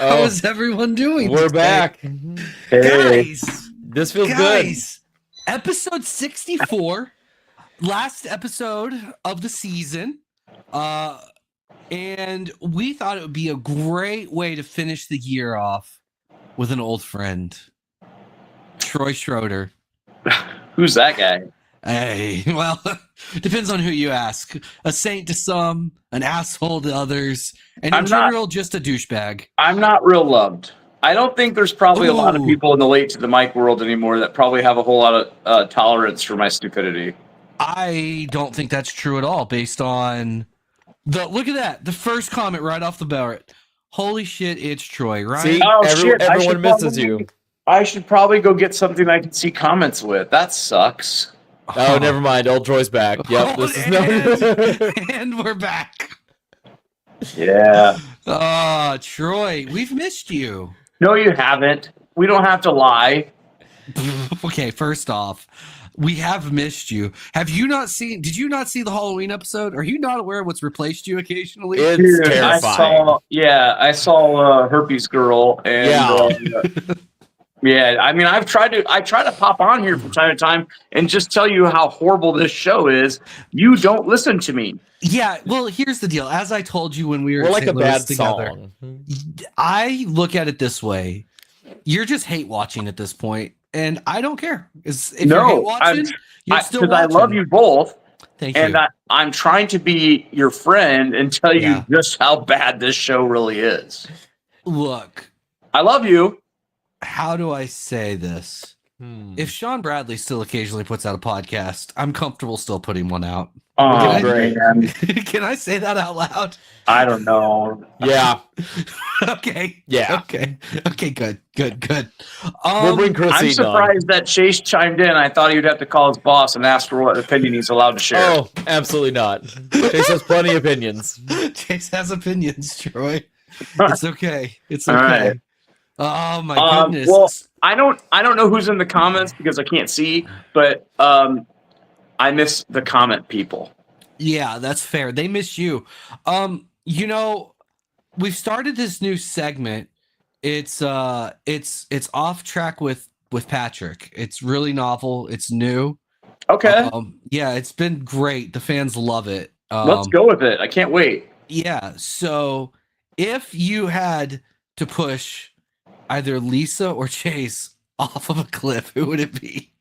How is everyone doing? We're today? back. Hey. Guys. This feels good. Episode 64, last episode of the season. And we thought it would be a great way to finish the year off with an old friend, Troy Schroeder. Who's that guy? Hey, well, depends on who you ask. A saint to some, an asshole to others, and in general, just a douchebag. I'm not real loved. I don't think there's probably a lot of people in the late to the mic world anymore that probably have a whole lot of tolerance for my stupidity. I don't think that's true at all based on look at that. The first comment right off the bat. Holy shit, it's Troy, right? See, everyone misses you. I should probably go get something I can see comments with. That sucks. Oh, never mind. Old Troy's back. Yep. This is and we're back. Yeah. Troy, we've missed you. No, you haven't. We don't have to lie. Okay, first off, we have missed you. Have you not seen? Did you not see the Halloween episode? Are you not aware of what's replaced you occasionally? It's terrifying. I saw Herpes Girl, and yeah, I mean, I try to pop on here from time to time and just tell you how horrible this show is. You don't listen to me. Yeah, well, here's the deal. As I told you when we were like a bad together, song. I look at it this way: you're just hate watching at this point, and I don't care. If you're hate watching, you're still watching. I love you both. Thank you. And I'm trying to be your friend and tell you just how bad this show really is. Look, I love you. How do I say this? If Sean Bradley still occasionally puts out a podcast, I'm comfortable still putting one out. Oh, great. Can I say that out loud? I don't know. Yeah. Okay. Yeah. Okay. Good. We'll bring Chrissy I'm surprised that Chase chimed in. I thought he'd have to call his boss and ask for what opinion he's allowed to share. Oh, absolutely not. Chase has plenty of opinions. Chase has opinions, Troy. It's okay. It's okay. Right. Oh my goodness. Well, I don't know who's in the comments because I can't see, but I miss the comment people. Yeah, that's fair. They miss you. We've started this new segment. It's off track with Patrick. It's really novel. It's new. Okay. Yeah, it's been great. The fans love it. Let's go with it. I can't wait. Yeah. So if you had to push either Lisa or Chase off of a cliff, who would it be?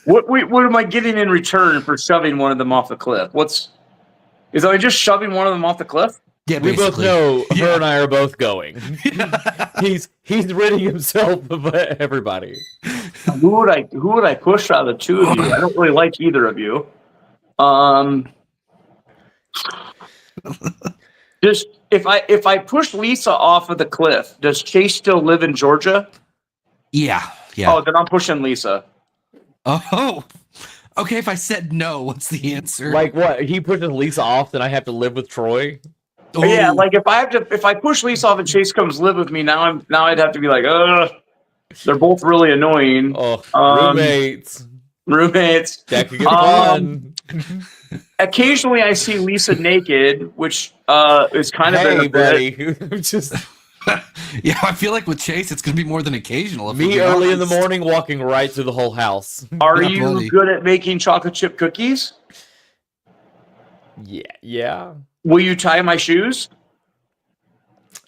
What am I getting in return for shoving one of them off the cliff? Is I just shoving one of them off the cliff? Yeah, we both know her and I are both going. He's ridding himself of everybody. Who would I push out of the two of you? I don't really like either of you. Just if I push Lisa off of the cliff, does Chase still live in Georgia? Yeah. Oh, then I'm pushing Lisa. Oh, okay. If I said no, what's the answer? Like what? He pushes Lisa off, then I have to live with Troy. Oh. Yeah, like if I push Lisa off and Chase comes live with me, now I'd have to be like, they're both really annoying. Oh, roommates. That could get fun. Occasionally, I see Lisa naked, which is kind of buddy. Just. Yeah, I feel like with Chase, it's gonna be more than occasional. Me early in the morning, walking right through the whole house. Are you good at making chocolate chip cookies? Yeah. Will you tie my shoes?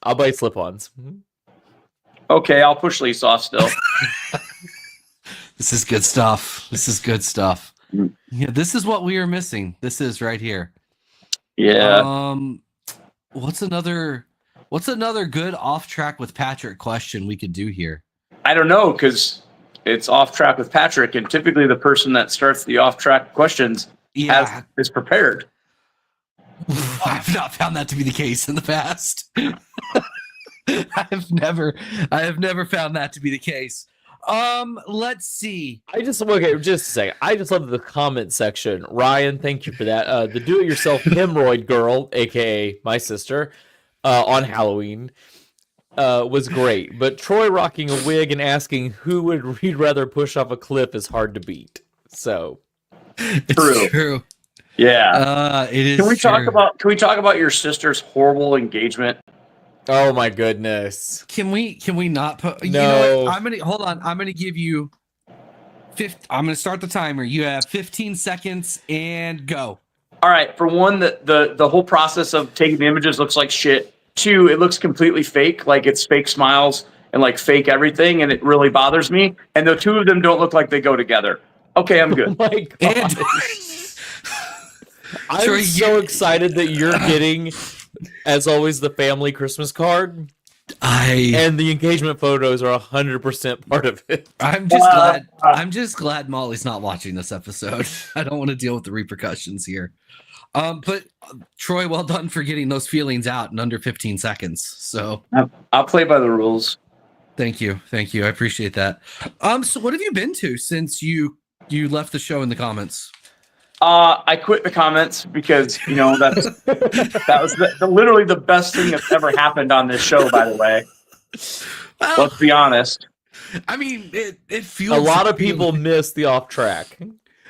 I'll buy slip-ons. Okay, I'll push Lisa off still. This is good stuff. Yeah, this is what we are missing. This is right here. Yeah. What's another good off track with Patrick question we could do here? I don't know, because it's off track with Patrick, and typically the person that starts the off track questions is prepared. I've not found that to be the case in the past. I have never found that to be the case. Let's see. Just a second. I just love the comment section. Ryan, thank you for that. The do-it-yourself hemorrhoid girl, aka my sister, on Halloween, was great. But Troy rocking a wig and asking who would he'd rather push off a cliff is hard to beat. So it's true. Yeah. It is. Can we talk about your sister's horrible engagement? Oh my goodness. Can we not put? You No. know what? I'm gonna give you. I'm gonna start the timer. You have 15 seconds and go. All right. For one, the whole process of taking the images looks like shit. 2, it looks completely fake, like it's fake smiles and like fake everything, and it really bothers me. And the 2 of them don't look like they go together. Okay, I'm Oh good. my god. And I'm Troy, so excited that you're getting, as always, the family Christmas card, and the engagement photos are 100% part of it. I'm just glad. I'm just glad Molly's not watching this episode. I don't want to deal with the repercussions here. But Troy, well done for getting those feelings out in under 15 seconds. So I'll play by the rules. thank you. I appreciate that. So what have you been to since you left the show in the comments? I quit the comments because that was literally the best thing that's ever happened on this show. By the way, let's be honest. I mean, it feels A lot of people miss the off track.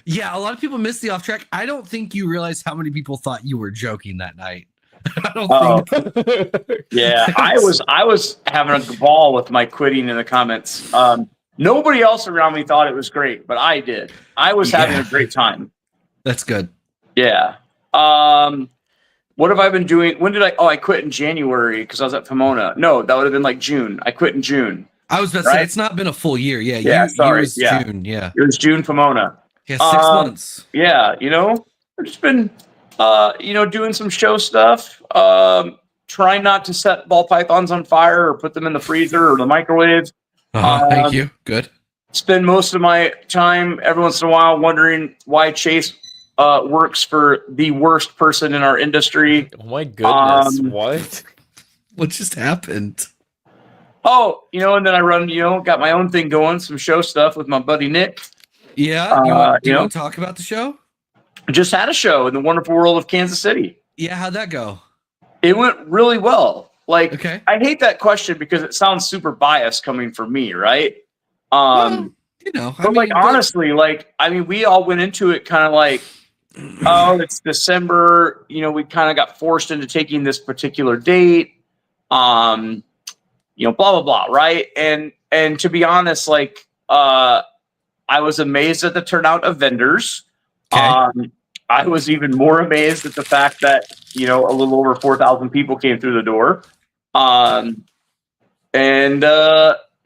Yeah, a lot of people miss the off track. I don't think you realize how many people thought you were joking that night. I don't think. Yeah, I was having a ball with my quitting in the comments. Nobody else around me thought it was great, but I did. I was having a great time. That's good. Yeah. What have I been doing? When did I? Oh, I quit in January because I was at Pomona. No, that would have been like June. I quit in June. I was about to say it's not been a full year. Yeah, Yeah, sorry. You was Yeah. June. Yeah, It was June Pomona. yeah, 6 months. Yeah, I've just been, doing some show stuff. Trying not to set ball pythons on fire or put them in the freezer or the microwave. Thank you. Good. Spend most of my time every once in a while wondering why Chase works for the worst person in our industry. Oh my goodness. What? What just happened? Oh, and then I run, got my own thing going, some show stuff with my buddy Nick. Yeah, you want to talk about the show? Just had a show in the wonderful world of Kansas City. Yeah, how'd that go? It went really well. Like, Okay. I hate that question because it sounds super biased coming from me, right? Well, Honestly, we all went into it kind of like, oh, it's December. We kind of got forced into taking this particular date. Blah blah blah, right? And to be honest, I was amazed at the turnout of vendors. Okay. I was even more amazed at the fact that a little over 4,000 people came through the door.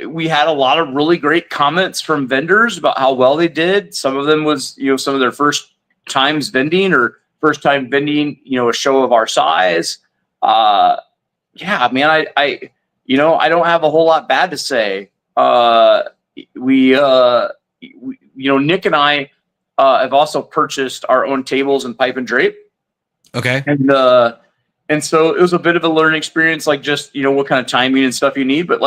We had a lot of really great comments from vendors about how well they did. Some of them was, some of their first times vending or first time vending, a show of our size. Yeah, man, I don't have a whole lot bad to say. Nick and I have also purchased our own tables and pipe and drape. Okay. And so it was a bit of a learning experience, just, what kind of timing and stuff you need. But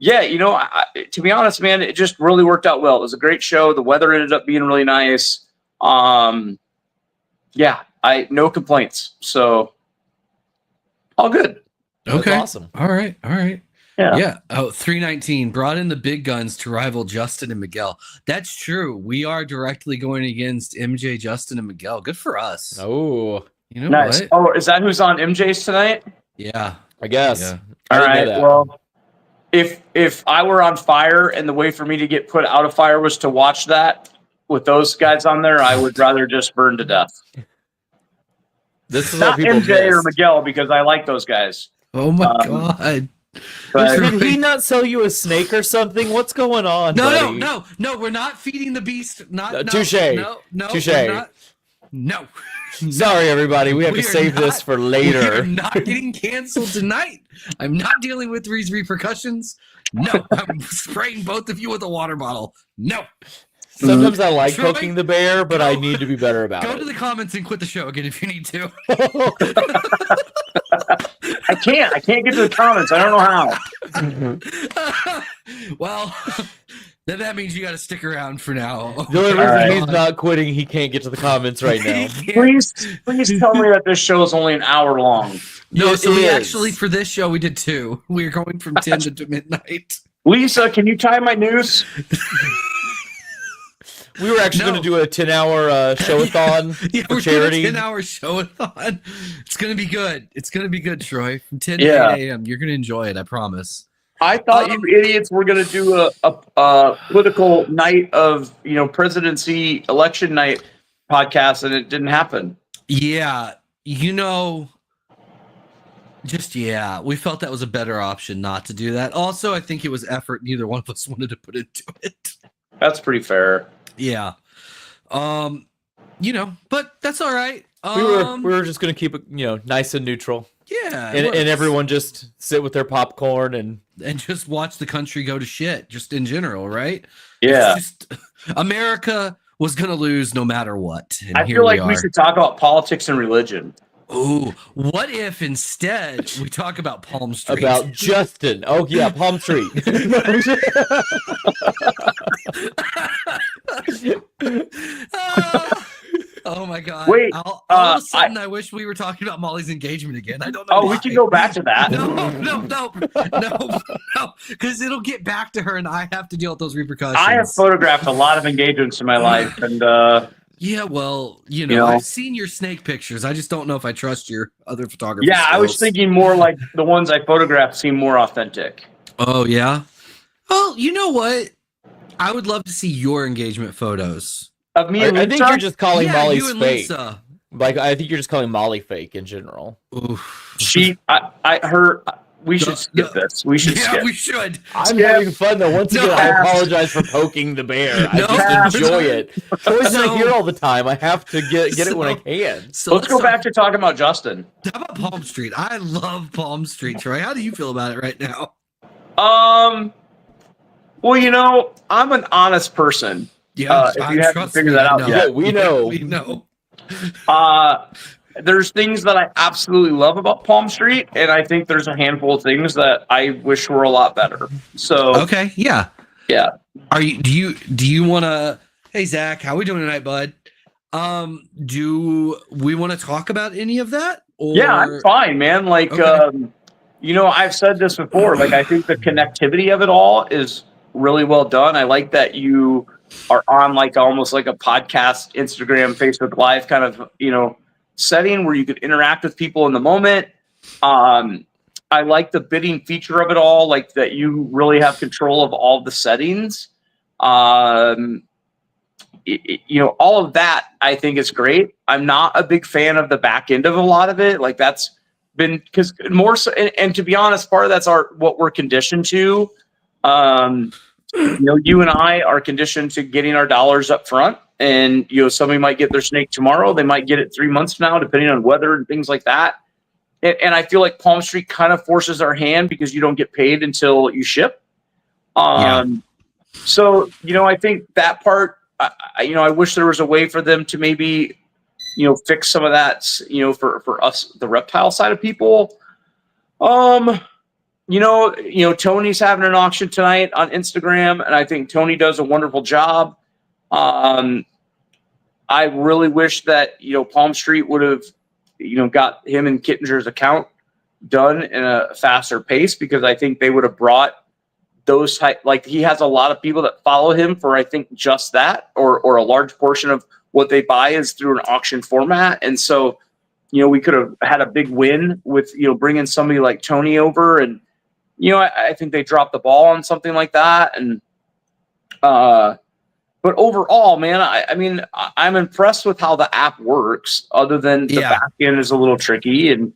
to be honest, man, it just really worked out well. It was a great show. The weather ended up being really nice. No complaints. So all good. That's Okay. awesome. All right. Yeah. Oh, 319 brought in the big guns to rival Justin and Miguel. That's true. We are directly going against MJ, Justin, and Miguel. Good for us. Oh, You know Nice. what? Oh, is that who's on MJ's tonight? Yeah. I guess. Yeah. I All didn't know right. that. Well, if I were on fire and the way for me to get put out of fire was to watch that with those guys on there, I would rather just burn to death. This is Not what people MJ or miss. Miguel because I like those guys. Oh my God. But Did he not sell you a snake or something? What's going on? buddy? No. We're not feeding the beast. Not touche. No. Touche. we're not. No. Sorry, everybody. We have We to are save this not- for We're later. not getting canceled tonight. I'm not dealing with these repercussions. No. I'm spraying both of you with a water bottle. No. Sometimes I like Troy, poking the bear, but I go- need to be better about Go it. to the comments and quit the show again if you need to. I can't get to the comments. I don't know how. Well, then that means you got to stick around for now. The only reason right. he's not quitting, he can't get to the comments right now. Please tell me that this show is only an hour long. No, so It we is. actually, for this show, we did 2. We were going from 10 to midnight. Lisa, can you tie my noose? We were actually going to do a 10-hour show-a-thon for charity. Doing a 10-hour show-a-thon. It's going to be good. It's going to be good, Troy. From 10 to 8 a.m. You're going to enjoy it, I promise. I thought you idiots were going to do a political night of, presidency election night podcast, and it didn't happen. Yeah. We felt that was a better option not to do that. Also, I think it was effort neither one of us wanted to put into it. That's pretty fair. Yeah. But that's all right. We were just going to keep it, nice and neutral. Yeah. And everyone just sit with their popcorn and just watch the country go to shit, just in general, right? Yeah. America was going to lose no matter what. And I feel like we should talk about politics and religion. Ooh, what if instead we talk about Palm Street? About Justin. Oh, yeah, Palm Street. Oh my God! Wait, all of a sudden, I wish we were talking about Molly's engagement again. I don't know. Oh, we can go back to that. No, because it'll get back to her, and I have to deal with those repercussions. I have photographed a lot of engagements in my life, and yeah, well, I've seen your snake pictures. I just don't know if I trust your other photography. Yeah, skills. I was thinking more like the ones I photographed seem more authentic. Oh yeah. Well, you know what? I would love to see your engagement photos. Of me and I think you're just calling Molly you and fake. Lisa. Like, I think you're just calling Molly fake in general. Oof. We should skip this. We should skip. We should. I'm having fun though. Once again, I apologize for poking the bear. I just enjoy it. Troy's not here all the time. I have to get it when I can. So let's go back to talking about Justin. How about Palm Street? I love Palm Street, Troy. How do you feel about it right now? Well, I'm an honest person. Yeah, if you haven't figured that out yet. We know. We know. There's things that I absolutely love about Palm Street, and I think there's a handful of things that I wish were a lot better. So okay, yeah. Do you want to? Hey Zach, how we doing tonight, bud? Do we want to talk about any of that? Or... Yeah, I'm fine, man. Like, okay. I've said this before. Like, I think the connectivity of it all is really well done. I like that you are on like almost like a podcast, Instagram, Facebook Live kind of, setting where you could interact with people in the moment. I like the bidding feature of it all, like that you really have control of all the settings. All of that I think is great. I'm not a big fan of the back end of a lot of it. Like that's been because more so, and to be honest, part of that's what we're conditioned to. You and I are conditioned to getting our dollars up front. And, somebody might get their snake tomorrow. They might get it 3 months from now, depending on weather and things like that. And I feel like Palm Street kind of forces our hand because you don't get paid until you ship. So, I think that part, I wish there was a way for them to maybe, fix some of that, for us, the reptile side of people. Tony's having an auction tonight on Instagram, and I think Tony does a wonderful job. I really wish that, Palm Street would have, got him and Kittinger's account done in a faster pace, because I think they would have brought those he has a lot of people that follow him for, I think, just that, or a large portion of what they buy is through an auction format. And so, we could have had a big win with, bringing somebody like Tony over. And, I think they dropped the ball on something like that. And, but overall, man, I'm impressed with how the app works, other than the back end is a little tricky. And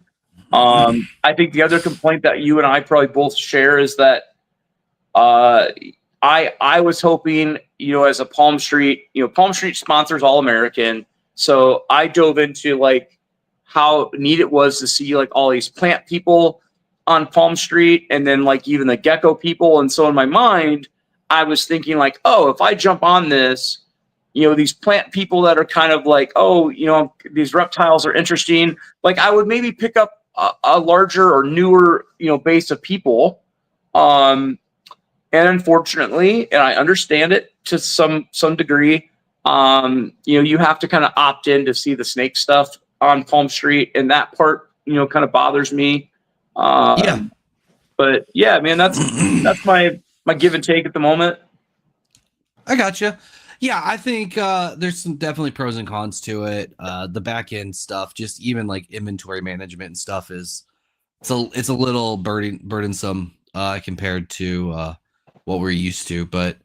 I think the other complaint that you and I probably both share is that I was hoping, as a Palm Street sponsors All American. So I dove into like how neat it was to see like all these plant people on Palm Street, and then like even the gecko people. And so in my mind, I was thinking like, oh, if I jump on this, these plant people that are kind of like, oh, these reptiles are interesting. Like I would maybe pick up a larger or newer, base of people. And unfortunately, and I understand it to some degree, you have to kind of opt in to see the snake stuff on Palm Street. And that part, kind of bothers me. But yeah, man, that's my give and take at the moment. I gotcha. Yeah, I think there's some definitely pros and cons to it. The back end stuff, just even like inventory management and stuff, it's a little burdensome compared to what we're used to. But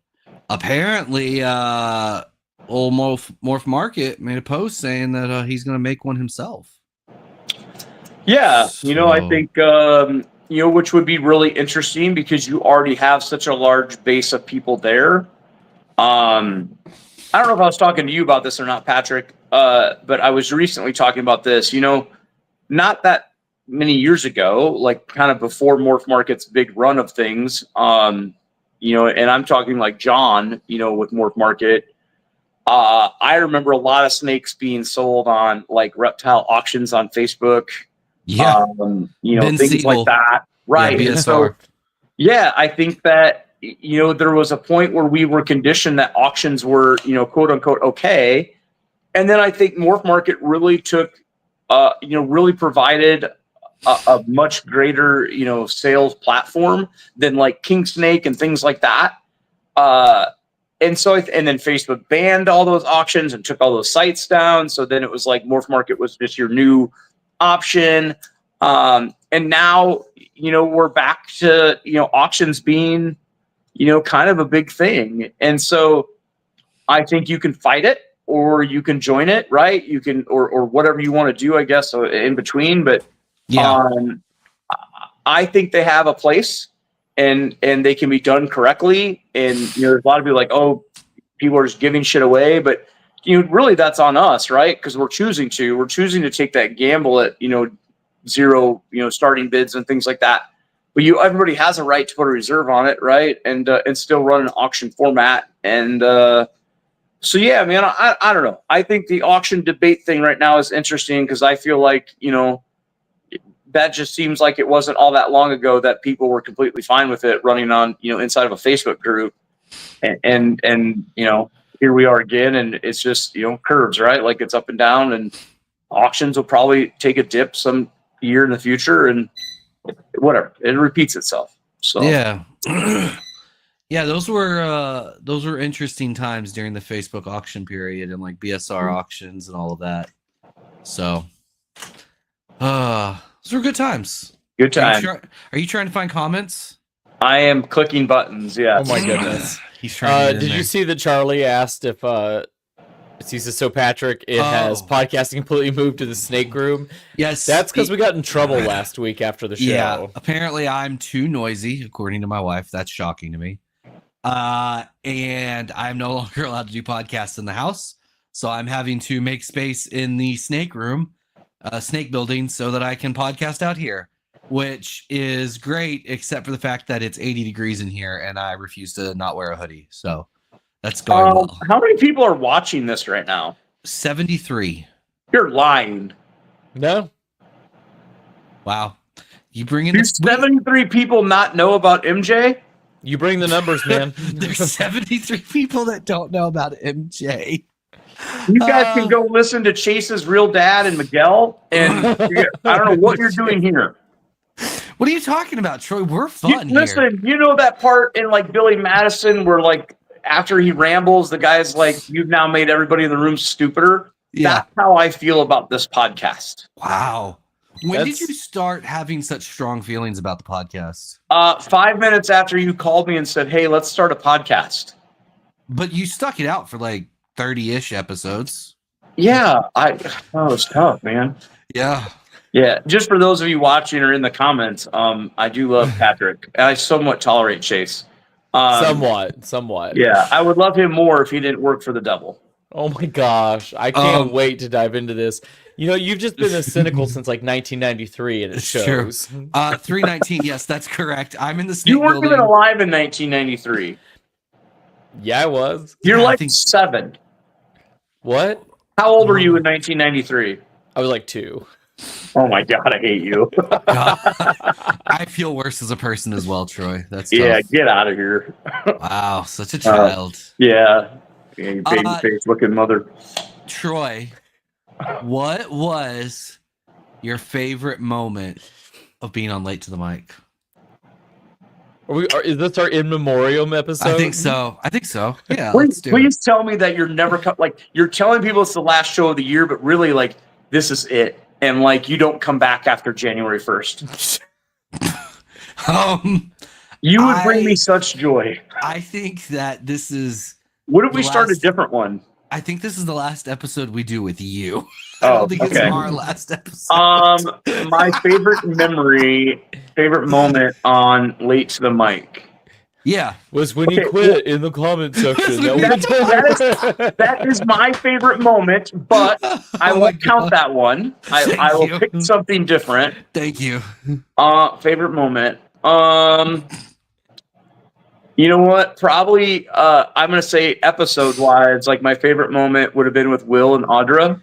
apparently, old Morph Market made a post saying that he's going to make one himself. Yeah, I So- think which would be really interesting because you already have such a large base of people there. I don't know if I was talking to you about this or not, Patrick, but I was recently talking about this. Not that many years ago, like kind of before Morph Market's big run of things, and I'm talking like John, with Morph Market. I remember a lot of snakes being sold on like reptile auctions on Facebook. Yeah, Ben Things Siegel. like that. Right. Yeah, And BSR. so, yeah, I think that, there was a point where we were conditioned that auctions were, quote unquote, okay. And then I think Morph Market really took, really provided a much greater, sales platform than like King Snake and things like that. And so, and then Facebook banned all those auctions and took all those sites down. So then it was like Morph Market was just your new option. And now, we're back to, auctions being, kind of a big thing. And so I think you can fight it or you can join it, right? You can, or whatever you want to do, I guess, in between. But yeah, I think they have a place and they can be done correctly. And, there's a lot of people like, oh, people are just giving shit away, but really that's on us, right? Because we're choosing to take that gamble at, zero, starting bids and things like that. But everybody has a right to put a reserve on it, right? And still run an auction format. And so yeah, man, I don't know. I think the auction debate thing right now is interesting because I feel like, that just seems like it wasn't all that long ago that people were completely fine with it running on, inside of a Facebook group. And here we are again, and it's just, curves, right? Like it's up and down, and auctions will probably take a dip some year in the future, and whatever, it repeats itself. So yeah. Yeah, those were interesting times during the Facebook auction period and like BSR auctions and all of that. So those were good times. good time. Are you trying to find comments? I am clicking buttons. Yeah. Oh my goodness. He's trying to get in Did there. you see that Charlie asked if he says, so Patrick, has podcasting completely moved to the snake room? Yes. That's because we got in trouble last week after the show. Yeah, apparently I'm too noisy, according to my wife. That's shocking to me. And I'm no longer allowed to do podcasts in the house. So I'm having to make space in the snake room, snake building, so that I can podcast out here, which is great, except for the fact that it's 80 degrees in here and I refuse to not wear a hoodie. So that's going well. How many people are watching this right now? 73. You're lying. No? Wow. You bring in Do the 73 people not know about MJ? You bring the numbers, man. There's 73 people that don't know about MJ. You guys can go listen to Chase's real dad and Miguel, and I don't know what you're doing here. What are you talking about, Troy? We're fun here. Listen, you know that part in like Billy Madison where like after he rambles, the guy's like, "You've now made everybody in the room stupider." Yeah. That's how I feel about this podcast. Wow. When did That's- you start having such strong feelings about the podcast? 5 minutes after you called me and said, "Hey, let's start a podcast." But you stuck it out for like 30-ish episodes. Yeah, it's tough, man. Yeah. Yeah, just for those of you watching or in the comments, I do love Patrick. I somewhat tolerate Chase. Somewhat. Yeah, I would love him more if he didn't work for the devil. Oh my gosh. I can't wait to dive into this. You've just been this cynical since like 1993, and it It's true. shows. 319. Yes, that's correct. I'm in the snake You weren't building. even alive in 1993. Yeah, I was. You're Yeah, I like think- 7. What? How old were you in 1993? I was like 2. Oh my God, I hate you. God. I feel worse as a person as well, Troy. That's tough. Yeah, get out of here. Wow, such a child. Yeah, you baby face looking mother. Troy, what was your favorite moment of being on Late to the Mic? Is this our in memoriam episode? I think so. Yeah, Please, let's do please tell me that you're never like you're telling people it's the last show of the year, but really like this is it, and like you don't come back after January 1st. it. You would bring me such joy. I think that this is. What if we The start a last- different one? I think this is the last episode we do with you. I Oh, don't think it's okay. our last episode. My favorite moment on Late to the Mic. Yeah. Was when he Okay, quit in the comment section. That is my favorite moment, but I Oh my won't count God. that one. Thank I will you. pick something different. Thank you. Favorite moment. You know what? Probably I'm gonna say episode wise, like my favorite moment would have been with Will and Audra.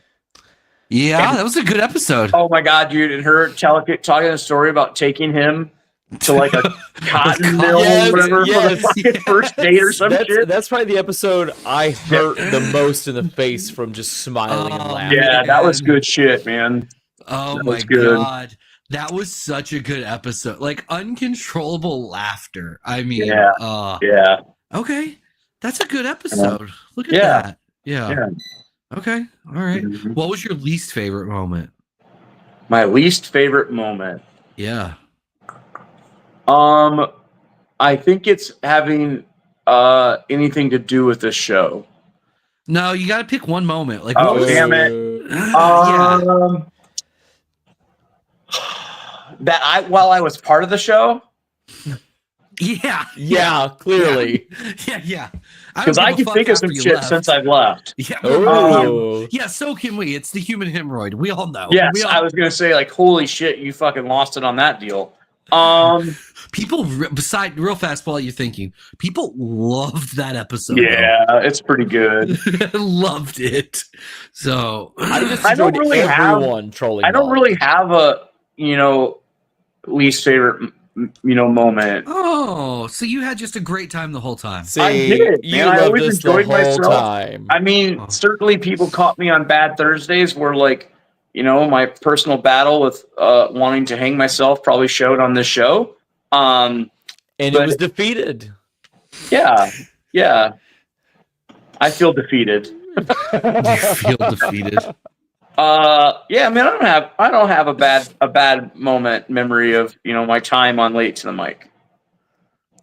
Yeah, that was a good episode. Oh my god, dude! And her talking a story about taking him to like a cotton mill Yes, or whatever for the yes, fucking first date or some shit. That's probably the episode I hurt the most in the face from just smiling and Oh, laughing. Yeah, that was good shit, man. Oh That my was good. God. That was such a good episode. Like uncontrollable laughter. I mean, Yeah. Yeah. okay. That's a good episode. Look at Yeah. that. Yeah. Yeah. Okay. All right. Mhm. What was your least favorite moment? My least favorite moment. Yeah. I think it's having anything to do with this show. No, you got to pick one moment. Like, Oh, what was, damn it. yeah. While I was part of the show, Yeah. Yeah, clearly. Yeah. because don't I give a can fuck think of after some you shit left. since I've left. Yeah. Oh. Yeah, so can we. It's the human hemorrhoid. We all know. Yes, We all, I was gonna say like, holy shit, you fucking lost it on that deal. people, beside real fast while you're thinking, people loved that episode. Yeah, it's pretty good. though. Loved it. So, I just I don't enjoyed really have- everyone trolling. I don't Molly. really have a least favorite moment. oh, so you had just a great time the whole time. See, I did, you man. I loved always this enjoyed the whole myself. time. I mean, Oh. certainly people caught me on bad Thursdays where like, my personal battle with wanting to hang myself probably showed on this show. And it but- was defeated. Yeah. I feel defeated. You feel defeated. Yeah, I mean, I don't have a bad moment memory of, my time on Late to the Mic.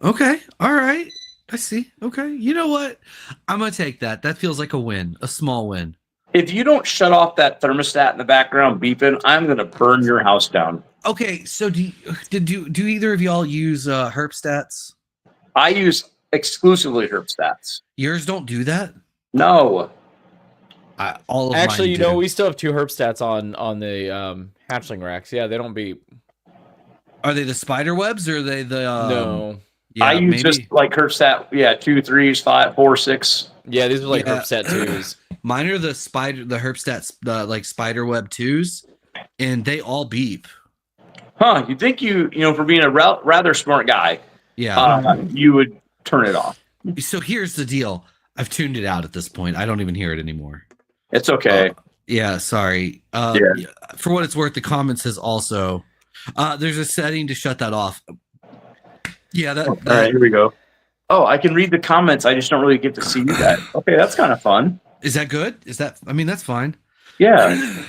Okay. All right. I see. Okay. You know what? I'm going to take that. That feels like a win, a small win. If you don't shut off that thermostat in the background beeping, I'm going to burn your house down. Okay. So do either of y'all use herp stats? I use exclusively herb stats. Yours don't do that? No. All of Actually, mine do. we still have 2 herb stats on the hatchling racks. Yeah, they don't beep. Are they the spider webs or are they the No. Yeah, I use maybe. just like herb stat, 2, 3s, 5, 4, 6. Yeah, these are like Yeah. herb stat 2s. Mine are the herp stats, like spider web 2s, and they all beep. Huh, you think for being a rather smart guy, Yeah. you would turn it off. So here's the deal. I've tuned it out at this point. I don't even hear it anymore. It's okay. Yeah, sorry. Yeah. For what it's worth, the comment says also there's a setting to shut that off. Yeah, that, All right, here we go. Oh, I can read the comments. I just don't really get to see that. Okay, that's kind of fun. is that good? That's fine. Yeah,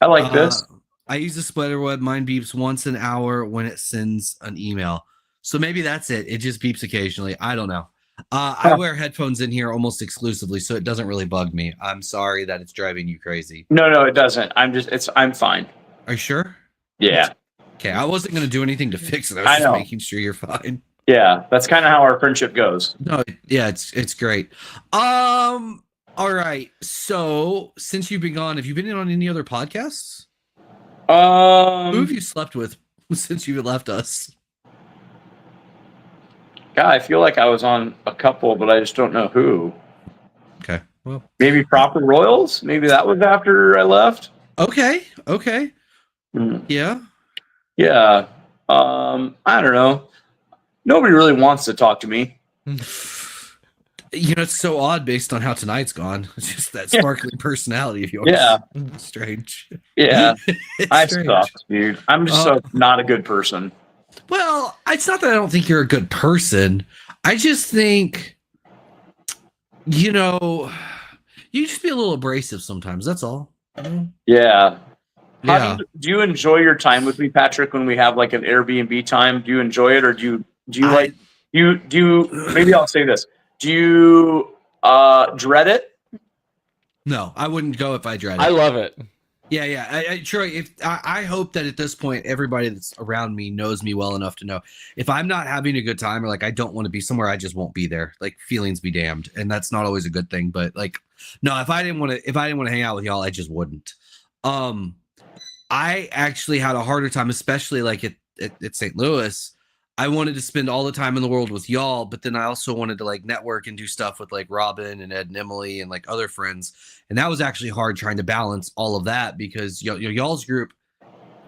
I like this. I use the spider web. Mine beeps once an hour when it sends an email. So maybe that's it. It just beeps occasionally. I don't know. I wear headphones in here almost exclusively, so it doesn't really bug me. I'm sorry that it's driving you crazy. No, it doesn't. I'm fine. Are you sure? Yeah, Okay, I wasn't going to do anything to fix it. I was I just know. making sure you're fine. yeah. That's kind of how our friendship goes. No, yeah, it's great. All right. So since you've been gone, have you been in on any other podcasts? Who have you slept with since you left us? God, I feel like I was on a couple, but I just don't know who. Okay. Well. Maybe Proper Royals. Maybe that was after I left. Okay. Hmm. Yeah. Yeah. I don't know. Nobody really wants to talk to me. It's so odd based on how tonight's gone. It's just that sparkling personality of yours. Yeah. Strange. Yeah. It's I strange. suck, dude. I'm just so not a good person. Well, it's not that I don't think you're a good person. I just think, you know, you just be a little abrasive sometimes. That's all. Yeah. Yeah. Do you enjoy your time with me, Patrick, when we have like an Airbnb time? Do you enjoy it, or do you like maybe I'll say this. Do you dread it? No, I wouldn't go if I dreaded it. I love it. Yeah. Troy, I hope that at this point, everybody that's around me knows me well enough to know if I'm not having a good time or like I don't want to be somewhere, I just won't be there. Like feelings be damned, and that's not always a good thing. But like, no, if I didn't want to hang out with y'all, I just wouldn't. I actually had a harder time, especially like at St. Louis. I wanted to spend all the time in the world with y'all, but then I also wanted to like network and do stuff with like Robin and Ed and Emily and like other friends. And that was actually hard trying to balance all of that because y'all's group,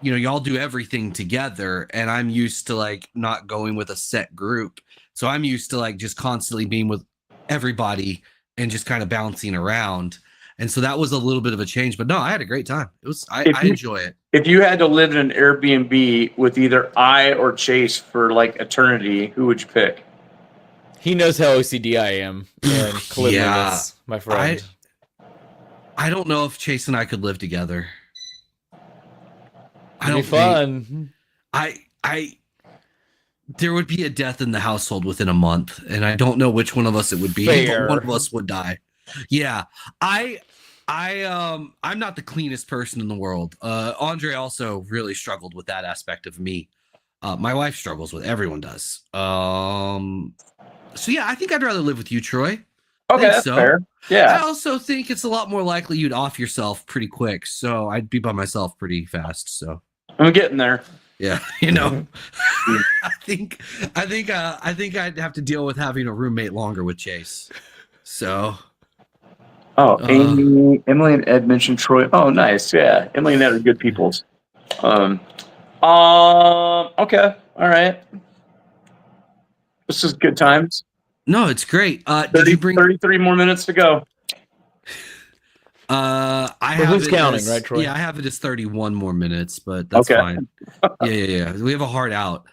y'all do everything together. And I'm used to like not going with a set group. So I'm used to like just constantly being with everybody and just kind of bouncing around. And so that was a little bit of a change, but no, I had a great time. I enjoy it. If you had to live in an Airbnb with either I or Chase for like eternity, who would you pick? He knows how OCD I am and cleanliness, my friend. I don't know if Chase and I could live together. It'd be fun. There would be a death in the household within a month, and I don't know which one of us it would be. Fair. But one of us would die. Yeah, I'm not the cleanest person in the world. Andre also really struggled with that aspect of me. My wife struggles with. Everyone does. So yeah, I think I'd rather live with you, Troy. Okay, that's fair. Yeah. I also think it's a lot more likely you'd off yourself pretty quick. So I'd be by myself pretty fast. So I'm getting there. Yeah, I think I'd have to deal with having a roommate longer with Chase. So. Oh, Emily and Ed mentioned Troy. Oh, nice. Yeah, Emily and Ed are good peoples. Okay. All right. This is good times. No, it's great. 33 more minutes to go. Who's counting, right, Troy? Yeah, I have it as 31 more minutes, but that's fine. Yeah. We have a hard out.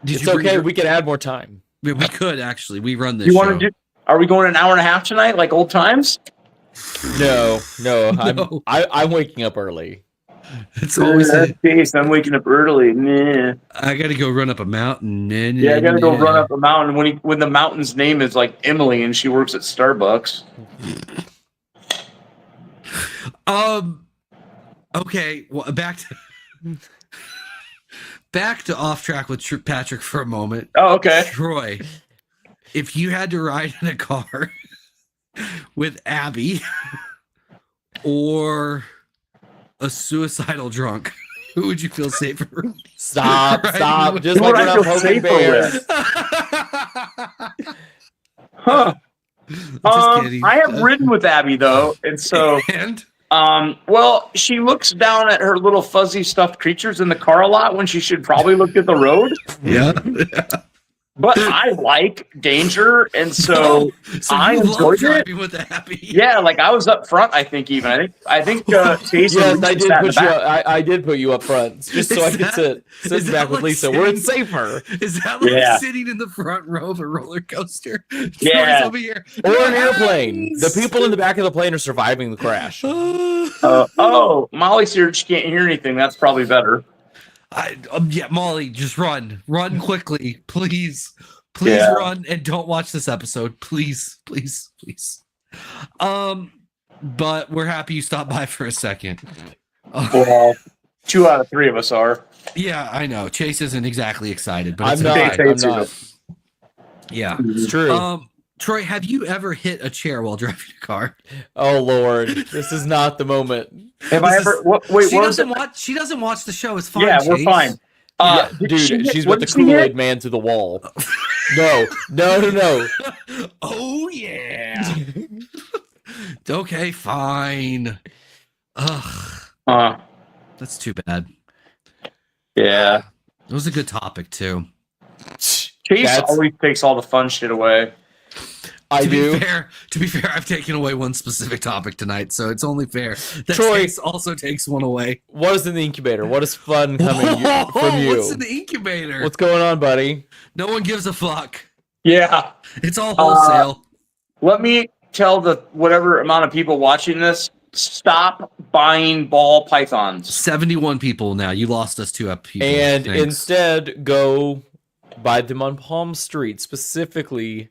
It's okay. We could add more time. We could actually. We run this. Are we going an hour and a half tonight, like old times? No. I'm waking up early. It's always I'm waking up early. Nah. I got to go run up a mountain. I got to go run up a mountain when the mountain's name is like Emily and she works at Starbucks. Okay. Well, back to off track with Patrick for a moment. Oh, okay. Troy, if you had to ride in a car with Abby or a suicidal drunk, who would you feel safer with? Stop. Just like we're not poking bears. Huh. I have ridden with Abby though, and so well, she looks down at her little fuzzy stuffed creatures in the car a lot when she should probably look at the road. Yeah. But I like danger, and so I enjoyed it. With Abby. Yeah, like I was up front. I think Jason. Yes, I did put you up front just so I could sit back with Lisa. We're safer. Is that like sitting in the front row of a roller coaster? Yeah, over here. Or an airplane. The people in the back of the plane are surviving the crash. Molly's here. She can't hear anything. That's probably better. Molly, just run quickly, please run and don't watch this episode, please. But we're happy you stopped by for a second. Well, 2 out of 3 of us are. Yeah, I know. Chase isn't exactly excited, but I'm not. Yeah, it's true. Troy, have you ever hit a chair while driving a car? Oh Lord, this is not the moment. Have I ever? Wait, she doesn't watch the show. It's fine. Yeah, Chase. we're fine. Dude, she's with the Kool-Aid man to the wall. No. Oh yeah. Okay, fine. Ugh. That's too bad. Yeah. It was a good topic too. Chase always takes all the fun shit away. I do. To be fair, I've taken away one specific topic tonight, so it's only fair that Troy Chase also takes one away. What is in the incubator? What is fun coming from you? What's in the incubator? What's going on, buddy? No one gives a fuck. Yeah. It's all wholesale. Let me tell the whatever amount of people watching this, stop buying ball pythons. 71 people now. You lost us 2 people. And Thanks. instead, go buy them on Palm Street, specifically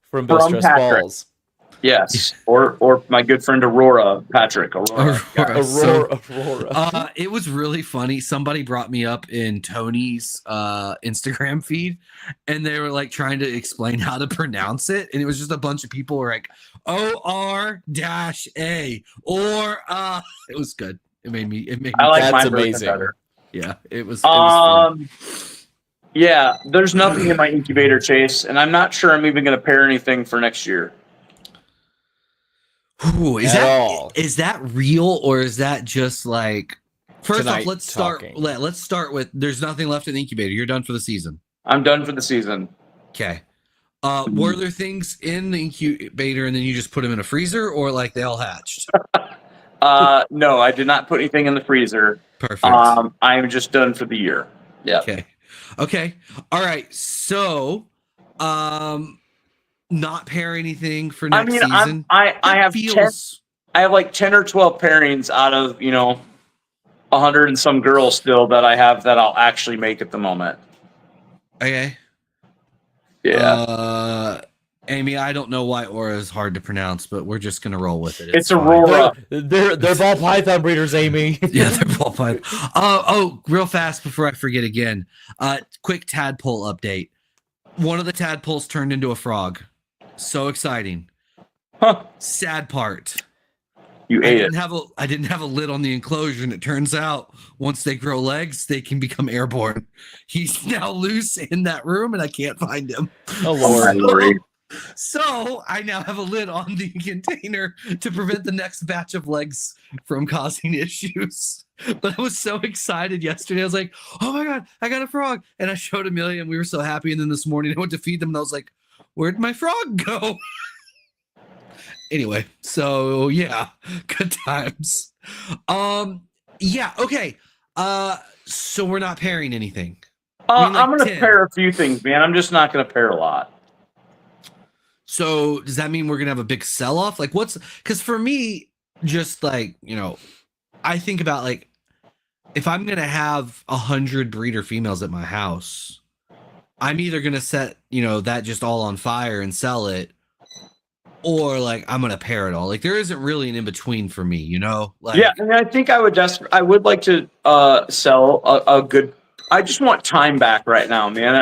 from Bill Stress Patrick. Balls. Yes, or my good friend Aurora, Patrick. Aurora. Aurora. It was really funny. Somebody brought me up in Tony's Instagram feed, and they were like trying to explain how to pronounce it, and it was just a bunch of people were like OR-A or it was good. It made me. I like That's my version amazing. better. Yeah, it was. It was fun. Yeah, there's nothing in my incubator, Chase, and I'm not sure I'm even going to pair anything for next year. Ooh, At all. is that real, or is that just like? First Tonight off, let's start. talking. Let's start with. There's nothing left in the incubator. You're done for the season. I'm done for the season. Okay. Were there things in the incubator and then you just put them in a freezer, or like they all hatched? No, I did not put anything in the freezer. Perfect. I'm just done for the year. Yeah. Okay. All right. So, not pair anything for next season. I have I have like 10 or 12 pairings out of 100 and some girls still that I have that I'll actually make at the moment. Okay. Yeah. Amy, I don't know why Aura is hard to pronounce, but we're just gonna roll with it. It's fine. Aurora. They're ball python breeders, Amy. Yeah, they're ball python. Oh, real fast before I forget again. Quick tadpole update. One of the tadpoles turned into a frog. So exciting. Huh. Sad part. You I ate it. didn't have a lid on the enclosure, and it turns out once they grow legs, they can become airborne. He's now loose in that room, and I can't find him. Oh Lord. So I now have a lid on the container to prevent the next batch of legs from causing issues. But I was so excited yesterday. I was like, oh my God, I got a frog. And I showed Amelia, and we were so happy. And then this morning I went to feed them, and I was like, where'd my frog go? Anyway, so yeah, good times. Yeah, okay. So we're not pairing anything. I'm going to 10. pair a few things, man. I'm just not going to pair a lot. So does that mean we're gonna have a big sell-off? Like because for me, just like, I think about like if I'm gonna have 100 breeder females at my house, I'm either gonna set, that just all on fire and sell it, or like I'm gonna pair it all. Like there isn't really an in-between for me, Like Yeah, and I think I would like to sell a good. I just want time back right now, man.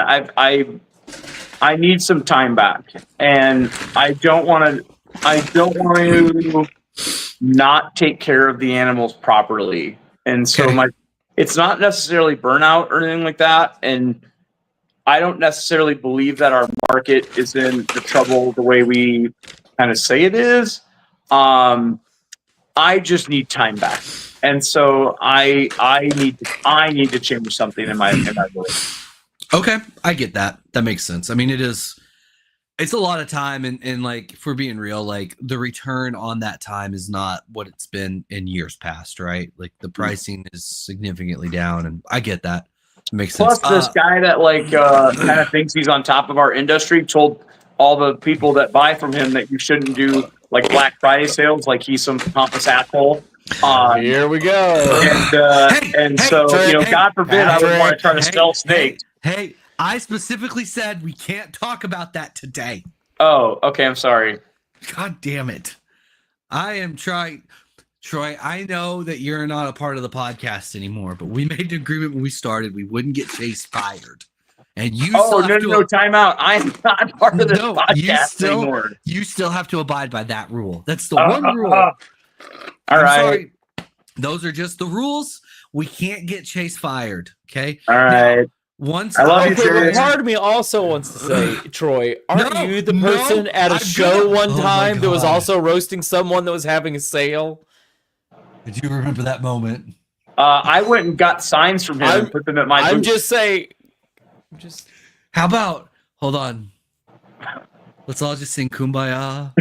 I need some time back, and I don't want to not take care of the animals properly. And so Okay. it's not necessarily burnout or anything like that. And I don't necessarily believe that our market is in the trouble the way we kind of say it is. I just need time back. And so I need to change something in my life. Okay, I get that. That makes sense. I mean, it's a lot of time, and like if we're being real, like the return on that time is not what it's been in years past, right? Like the pricing is significantly down, and I get that. It makes sense. Plus, this guy that kind of thinks he's on top of our industry told all the people that buy from him that you shouldn't do like Black Friday sales, like he's some pompous asshole. Here we go. God forbid I would want to try to sell snakes. Hey, I specifically said we can't talk about that today. Oh, okay. I'm sorry. God damn it. I am trying. Troy, I know that you're not a part of the podcast anymore, but we made an agreement when we started we wouldn't get Chase fired. And you no, time out. I'm not part of this podcast anymore. You still have to abide by that rule. That's the one rule. All right. Sorry. Those are just the rules. We can't get Chase fired. Okay. All right. Once I love you, Okay, Chase. but part of me also wants to say, Troy, aren't No, you the person at a I'm show gonna- one Oh my time that was God. also roasting someone that was having a sale? Did you remember that moment? I went and got signs from him and put them at my I'm booth. just saying. How about hold on? Let's all just sing Kumbaya.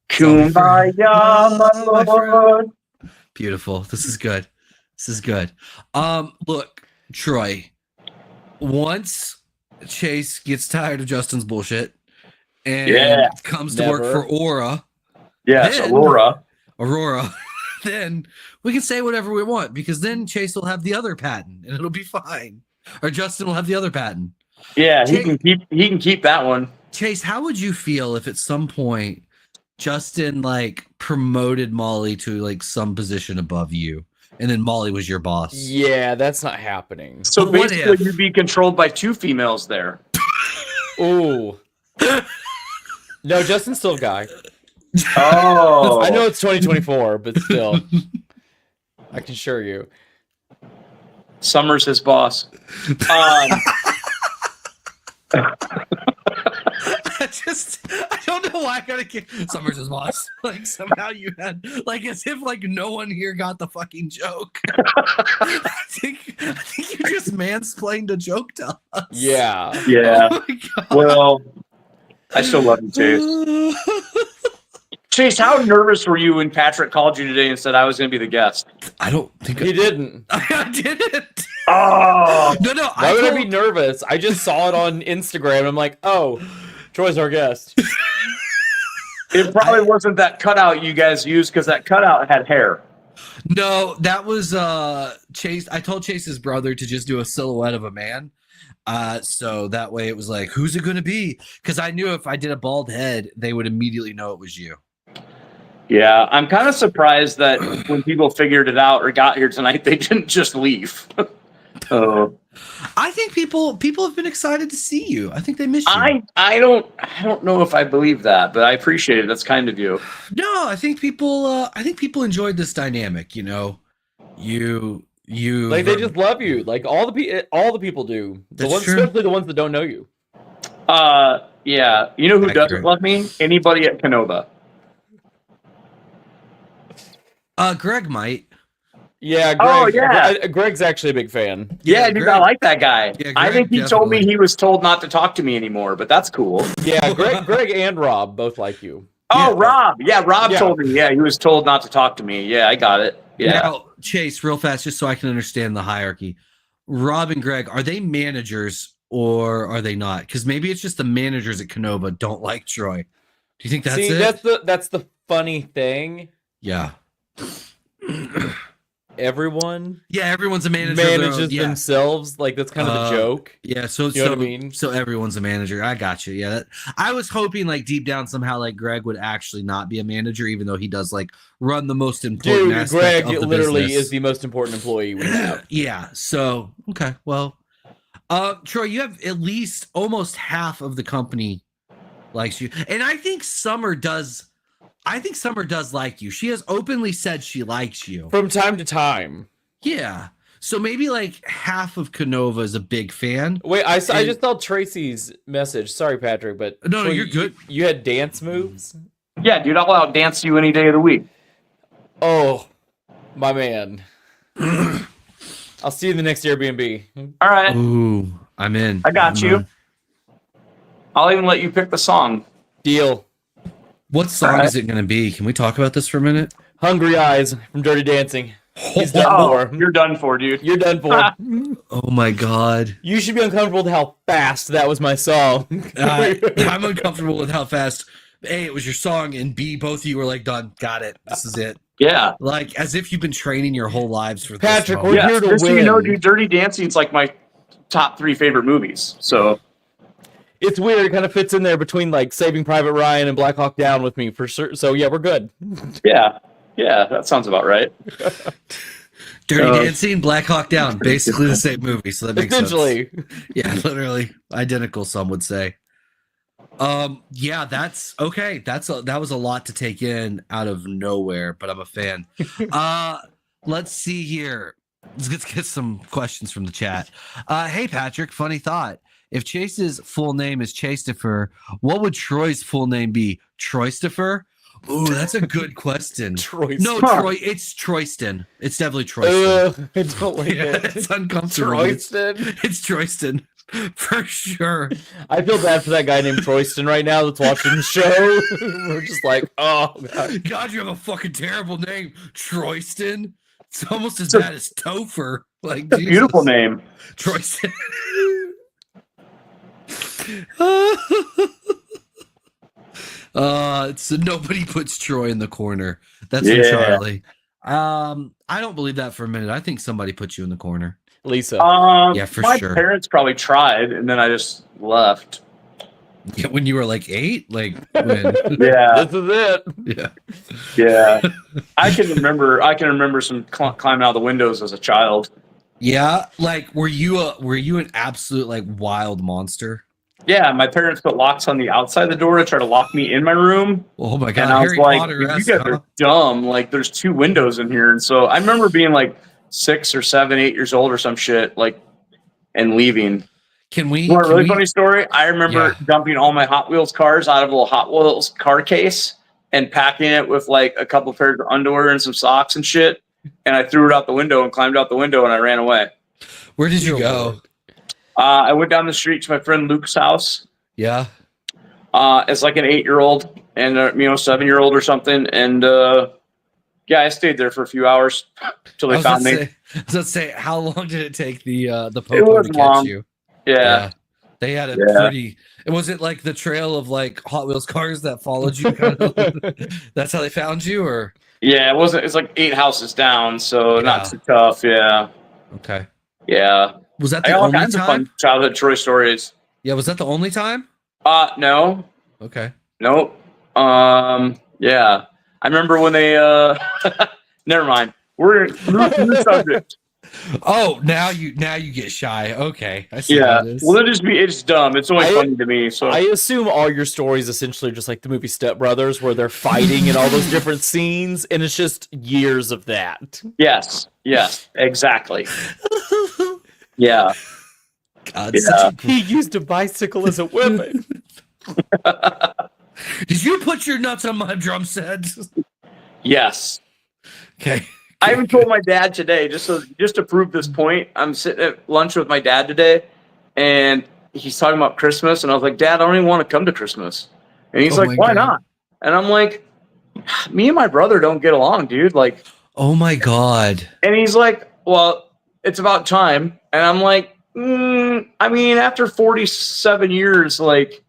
Kumbaya, my my friend. lord. Beautiful. This is good. This is good. Look, Troy. Once Chase gets tired of Justin's bullshit and Yeah. comes to work Never. for Aurora, Yes, Then- Aurora. then we can say whatever we want because then Chase will have the other patent and it'll be fine. Or Justin will have the other patent. Yeah, he Chase- can keep that one. Chase, how would you feel if at some point Justin like promoted Molly to like some position above you and then Molly was your boss? Yeah, that's not happening. So But what basically, if? you'd be controlled by 2 females there. Ooh. No, Justin's still a guy. Oh, I know it's 2024, but still. I can assure you. Summer's his boss. I don't know why I gotta get Summers' boss. Like somehow you had like as if like no one here got the fucking joke. I think you just mansplained a joke to us. Yeah. Yeah. Oh my God. Well, I still love you, Chase. Chase, how nervous were you when Patrick called you today and said I was going to be the guest? I don't think He didn't. I didn't. Oh, No, Why would I be nervous? I just saw it on Instagram. I'm like, oh, Troy's our guest. it probably wasn't that cutout you guys used because that cutout had hair. No, that was Chase. I told Chase's brother to just do a silhouette of a man. So that way it was like, who's it gonna be? Because I knew if I did a bald head, they would immediately know it was you. Yeah, I'm kind of surprised that when people figured it out or got here tonight, they didn't just leave. Oh, I think people have been excited to see you. I think they miss you. I don't know if I believe that, but I appreciate it. That's kind of you. No, I think people enjoyed this dynamic. You know, you Like they just love you. Like all the people do. That's Ones, true. especially the ones that don't know you. Yeah. You know who Accurate. doesn't love me? Anybody at Canova. Greg might. Yeah, Greg. Oh, yeah. Greg's actually a big fan. Yeah, dude, Greg. I like that guy. Yeah, I Greg think he told me definitely. he was told not to talk to me anymore, but that's cool. Yeah, Greg and Rob both like you. Oh, Yeah. Rob. Yeah, Rob Yeah. told me. Yeah, he was told not to talk to me. Yeah, I got it. Yeah. Now, Chase, real fast, just so I can understand the hierarchy. Rob and Greg, are they managers or are they not? Because maybe it's just the managers at Canova don't like Troy. Do you think that's See, it? that's the funny thing. Yeah. Everyone Yeah, everyone's a manager. of their own- manages yeah. themselves. Like that's kind of Uh, the joke. Yeah, so You know what I mean? So everyone's a manager. I got you. Yeah, I was hoping like deep down somehow like Greg would actually not be a manager, even though he does like run the most important Dude, aspect Greg of the literally business. is the most important employee we have. Yeah. So okay, well, Troy, you have at least almost half of the company likes you, and I think Summer does. I think Summer does like you. She has openly said she likes you. From time to time. Yeah. So maybe like half of Canova is a big fan. Wait, I And- just saw Tracy's message. Sorry, Patrick, but No, Troy, you're good. You had dance moves. Yeah, dude, I'll out dance you any day of the week. Oh, my man. I'll see you in the next Airbnb. All right. Ooh, I'm in. I got I'm you. in. I'll even let you pick the song. Deal. What song Alright. is it going to be? Can we talk about this for a minute? Hungry Eyes from Dirty Dancing. He's done Oh, for. you're done for, dude. You're done for. Oh my god. You should be uncomfortable with how fast that was my song. I'm uncomfortable with how fast A, it was your song, and B, both of you were like, done, got it. This is it. Yeah. Like as if you've been training your whole lives for Patrick, this we're moment. Yeah. here to Just so you know, win. dude, Dirty Dancing's like my top 3 favorite movies. So It's weird. It kind of fits in there between like Saving Private Ryan and Black Hawk Down with me for sure. So yeah, we're good. yeah. Yeah, that sounds about right. Dirty Dancing, Black Hawk Down, basically the same movie, so that makes sense. Essentially. Yeah, literally identical, some would say. Yeah, that's okay. That was a lot to take in out of nowhere, but I'm a fan. Let's see here. Let's get some questions from the chat. Hey Patrick, funny thought. If Chase's full name is Chastopher, what would Troy's full name be? Troystopher? Ooh, that's a good question. Troy. No, Huh. Troy, it's Troyston. It's definitely Troyston. I don't like Yeah, it. it's uncomfortable. Troyston. It's Troyston. For sure. I feel bad for that guy named Troyston right now that's watching the show. We're just like, oh god. God, you have a fucking terrible name, Troyston. It's almost as bad as Topher. Like, It's a beautiful Jesus. name. Troyston. So nobody puts Troy in the corner. That's from Yeah. Charlie. I don't believe that for a minute. I think somebody put you in the corner. Lisa. Yeah, for my sure. parents probably tried, and then I just left. Yeah, when you were like 8, like when? Yeah, This is it. Yeah. yeah. I can remember some climbing out the windows as a child. Yeah, like were you an absolute like wild monster? Yeah, my parents put locks on the outside of the door to try to lock me in my room. Oh my god, And I was Harry like, Potter. you guys are dumb. Like, there's 2 windows in here. And so I remember being like 6 or 7, 8 years old or some shit, like, and leaving. Can we? You want a can really we- funny story? I remember dumping all my Hot Wheels cars out of a little Hot Wheels car case and packing it with like a couple pairs of underwear and some socks and shit. And I threw it out the window and climbed out the window and I ran away. Where did you go? I went down the street to my friend Luke's house. Yeah. As like an 8-year-old and 7-year-old or something. And yeah, I stayed there for a few hours till they found me. I was gonna say, how long did it take the It popo to wasn't catch long. you? Yeah. They had a Yeah. pretty. Was it like the trail of like Hot Wheels cars that followed you? Kind of? That's how they found you, or Yeah, it wasn't. It's like 8 houses down, so Yeah. not too tough. Yeah, okay? yeah. Was that I the got all only kinds of time? fun childhood Troy stories. Yeah, was that the only time? No, Okay. nope. Yeah, I remember when they. Never mind. We're new subject. Oh, now you get shy. Okay, I see Yeah. how it is. Well, it's dumb. It's only I- funny to me. So I assume all your stories essentially just like the movie Step Brothers, where they're fighting in all those different scenes, and it's just years of that. yes, exactly. Yeah. God, Yeah. such He used a bicycle as a weapon. Did you put your nuts on my drum set? Yes. Okay. I even told my dad today, just to prove this point. I'm sitting at lunch with my dad today, and he's talking about Christmas, and I was like, Dad, I don't even want to come to Christmas. And he's Oh my like, Why God. not? And I'm like, me and my brother don't get along, dude. Like, Oh my God. and he's like, well, it's about time. And I'm like, I mean, after 47 years, like,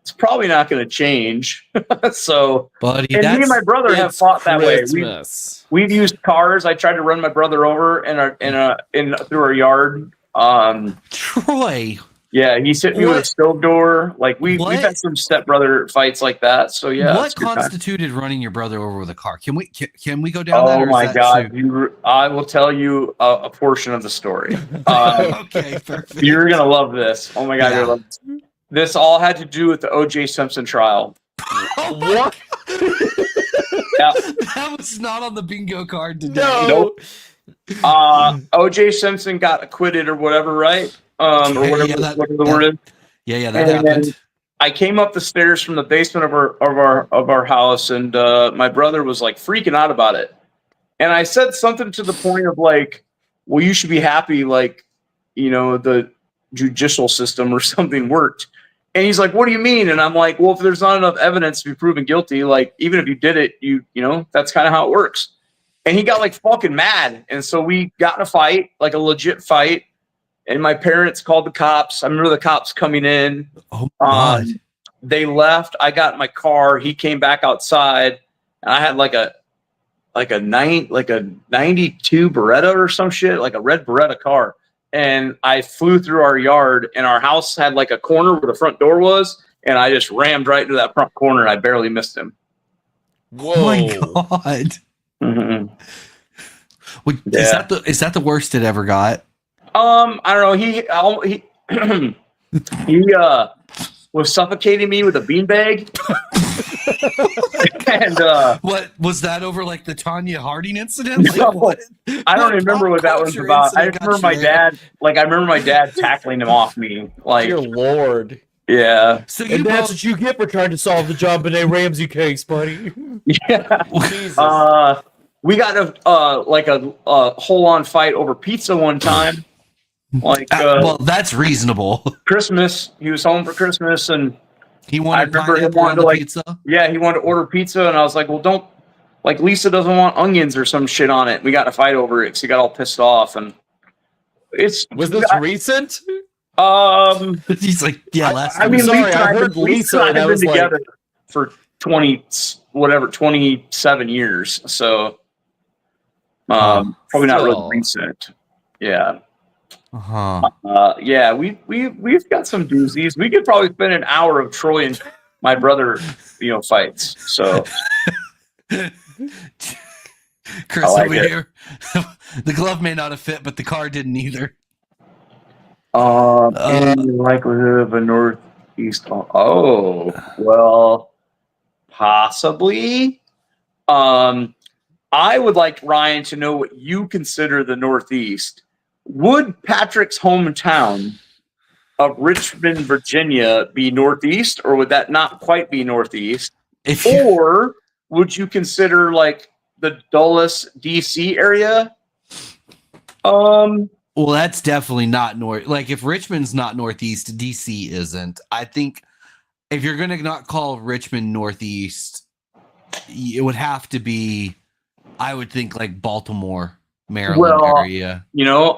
it's probably not going to change. So, Buddy, and me and my brother have It's fought that way. Christmas. We've used cars. I tried to run my brother over through our yard. Troy. Yeah, he's hit me with a What? stove door. Like we've What? had some stepbrother fights like that. So yeah. What it's a good time. constituted running your brother over with a car? Can we go down that? Oh or is my that God! too- I will tell you a portion of the story. Okay, perfect. You're gonna love this. Oh my God, Yeah. you're gonna love this. This all had to do with the O.J. Simpson trial. What? Yeah. That was not on the bingo card today. No. Nope. O.J. Simpson got acquitted or whatever, right? Or Okay, whatever, yeah, whatever the word is. Yeah, that And happened. I came up the stairs from the basement of our house, and my brother was like freaking out about it. And I said something to the point of like, "Well, you should be happy, like, the judicial system or something worked." And he's like, "What do you mean?" And I'm like, "Well, if there's not enough evidence to be proven guilty, like even if you did it, that's kind of how it works." And he got like fucking mad, and so we got in a fight, like a legit fight. And my parents called the cops. I remember the cops coming in. Oh my God. They left. I got in my car. He came back outside, and I had like a 92 Beretta or some shit, like a red Beretta car. And I flew through our yard, and our house had like a corner where the front door was, and I just rammed right into that front corner, and I barely missed him. Whoa. Oh my God. Mm-hmm. Wait, Yeah. Is that the worst it ever got? I don't know. He was suffocating me with a beanbag. And What was that over like the Tanya Harding incident? Like, No. what? I don't What remember pop what that was culture about. I incident got remember my you there? dad. I remember my dad tackling him off me. Like, Dear Lord. yeah, So you And that's both, what you get for trying to solve the John Benet Ramsey case, buddy. yeah. Jesus. We got a hole-on fight over pizza one time. Like well, that's reasonable. Christmas, he was home for Christmas, and He I wanted remember him pineapple on wanting to the like, pizza. yeah, he wanted to order pizza, and I was like, well, don't, like, Lisa doesn't want onions or some shit on it. We got in a fight over it because he got all pissed off, and Was this recent? He's like, yeah, last I week. mean, sorry, Lisa I and heard Lisa, and I and I have been was like- together for 27 years, so probably not really Still. recent. Yeah. Uh-huh. Yeah, we've got some doozies. We could probably spend an hour of Troy and my brother, fights. So Chris I like over it. here. The glove may not have fit, but the car didn't either. any likelihood of a northeast? Oh, well, possibly. I would like Ryan to know what you consider the Northeast. Would Patrick's hometown of Richmond, Virginia, be Northeast, or would that not quite be Northeast? If you, Or would you consider like the Dulles, DC area? well, that's definitely not north. Like if Richmond's not Northeast, DC isn't. I think if you're gonna not call Richmond Northeast, it would have to be. I would think like Baltimore, Maryland Well, area.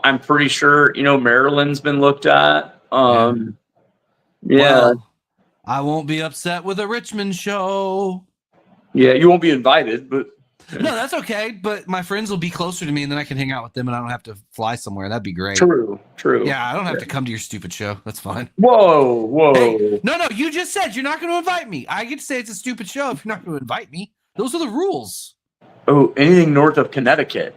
I'm pretty sure Maryland's been looked at. Yeah. Well, I won't be upset with a Richmond show. Yeah, you won't be invited, but No, that's okay. But my friends will be closer to me, and then I can hang out with them, and I don't have to fly somewhere. That'd be great. true. Yeah, I don't have to come to your stupid show. That's fine. Whoa. Hey, no, you just said you're not going to invite me. I get to say it's a stupid show if you're not going to invite me. Those are the rules. Oh, anything north of Connecticut.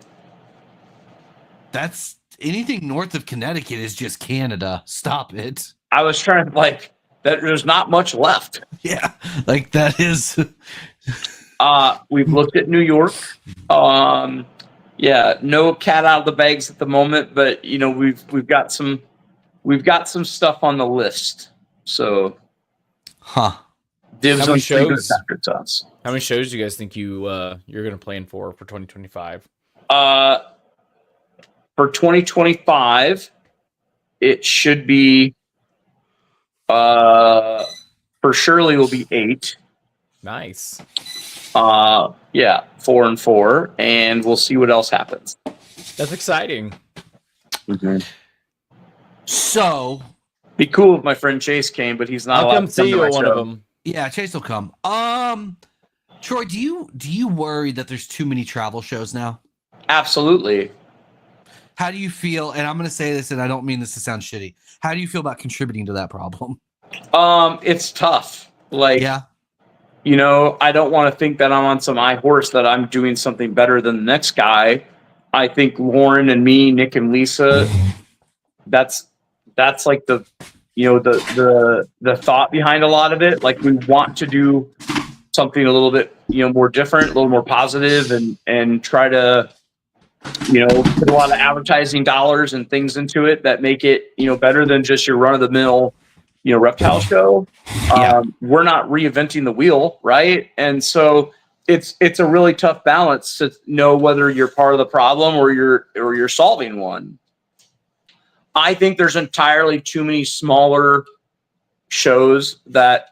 That's anything north of Connecticut is just Canada. Stop it. I was trying that. There's not much left. Yeah, like that is. We've looked at New York. Yeah, no cat out of the bags at the moment, but we've got some stuff on the list. So, dibs How many on shows? after it's us. How many shows do you guys think you're going to plan for 2025? For 2025, it should be for Shirley will be 8. Nice. Yeah, 4 and 4, and we'll see what else happens. That's exciting. So, be cool if my friend Chase came, but he's not I'll allowed come to see to you my at one show. of them. yeah, Chase will come. Troy, do you worry that there's too many travel shows now? Absolutely. How do you feel? And I'm going to say this, and I don't mean this to sound shitty. How do you feel about contributing to that problem? It's tough. Like, Yeah. I don't want to think that I'm on some high horse that I'm doing something better than the next guy. I think Lauren and me, Nick and Lisa, that's like the thought behind a lot of it. Like we want to do something a little bit, more different, a little more positive and try to, put a lot of advertising dollars and things into it that make it, better than just your run of the mill, reptile show. Yeah. We're not reinventing the wheel. Right. And so it's a really tough balance to know whether you're part of the problem or you're solving one. I think there's entirely too many smaller shows that,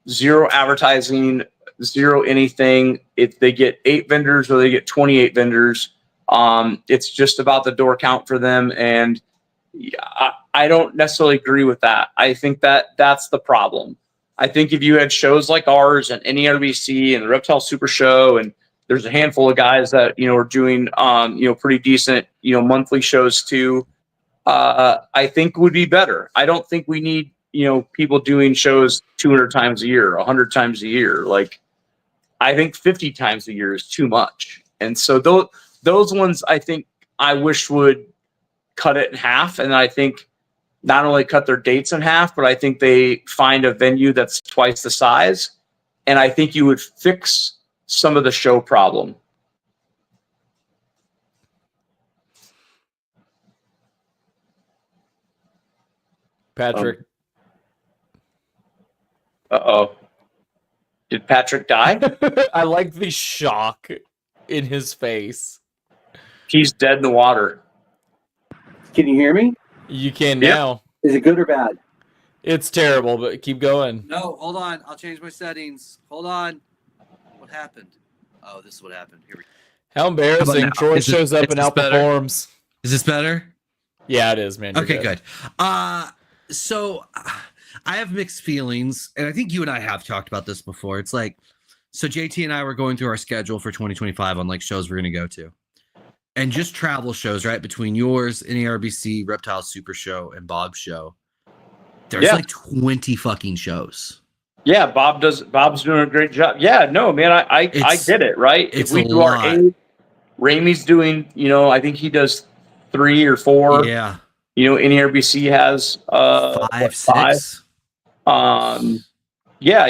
zero advertising, zero anything. If they get 8 vendors or they get 28 vendors, it's just about the door count for them. And I don't necessarily agree with that. I think that's the problem. I think if you had shows like ours and NERBC and the Reptile Super Show, and there's a handful of guys that, are doing, pretty decent, monthly shows too, I think would be better. I don't think we need, people doing shows 200 times a year, 100 times a year. Like, I think 50 times a year is too much. And so those ones, I think I wish would cut it in half. And I think not only cut their dates in half, but I think they find a venue that's twice the size. And I think you would fix some of the show problem. Patrick. Uh-oh. Did Patrick die? I like the shock in his face. He's dead in the water. Can you hear me? You can Yep. now. Is it good or bad? It's terrible, but keep going. No, hold on. I'll change my settings. Hold on. What happened? Oh, this is what happened. Here we go. How embarrassing. now? Troy Is this- shows up is and this better? outperforms. Is this better? Yeah, it is, man. You're Okay, good. So I have mixed feelings, and I think you and I have talked about this before. It's like, so JT and I were going through our schedule for 2025 on like shows we're going to go to, and just travel shows, right? Between yours, NARBC, Reptile Super Show, and Bob's show, there's Yeah. like 20 fucking shows. Yeah, Bob's doing a great job. Yeah, no, man, I get it, right? it's If we a do our lot. 8, Ramey's doing, I think he does 3 or 4. Yeah, NARBC has 5, 6. Yeah,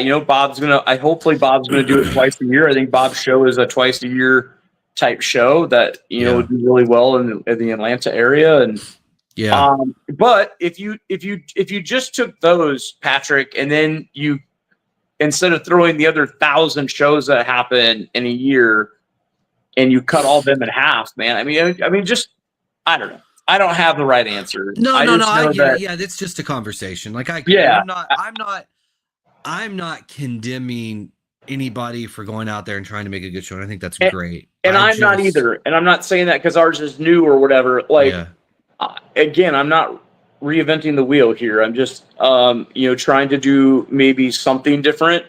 hopefully Bob's gonna do it twice a year. I think Bob's show is a twice a year type show that Yeah. would do really well in the Atlanta area. And Yeah, but if you just took those, Patrick, and then you, instead of throwing the other 1,000 shows that happen in a year, and you cut all them in half, man. I mean, just I don't know. I don't have the right answer. no, I I get that, it. Yeah, it's just a conversation. Like Yeah. I'm not condemning anybody for going out there and trying to make a good show. And I think that's And- great. and I'm not either. And I'm not saying that because ours is new or whatever. Like, yeah. Again, I'm not reinventing the wheel here. I'm just, trying to do maybe something different.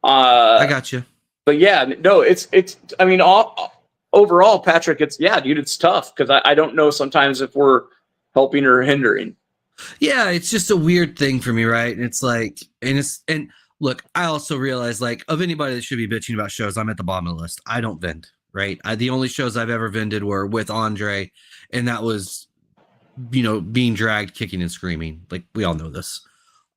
I got you. But yeah, no, it's. I mean, overall, Patrick, it's tough because I don't know sometimes if we're helping or hindering. Yeah, it's just a weird thing for me, right? And it's like, and look, I also realize, like, of anybody that should be bitching about shows, I'm at the bottom of the list. I don't vend, right? The only shows I've ever vended were with Andre, and that was, being dragged, kicking and screaming. Like, we all know this.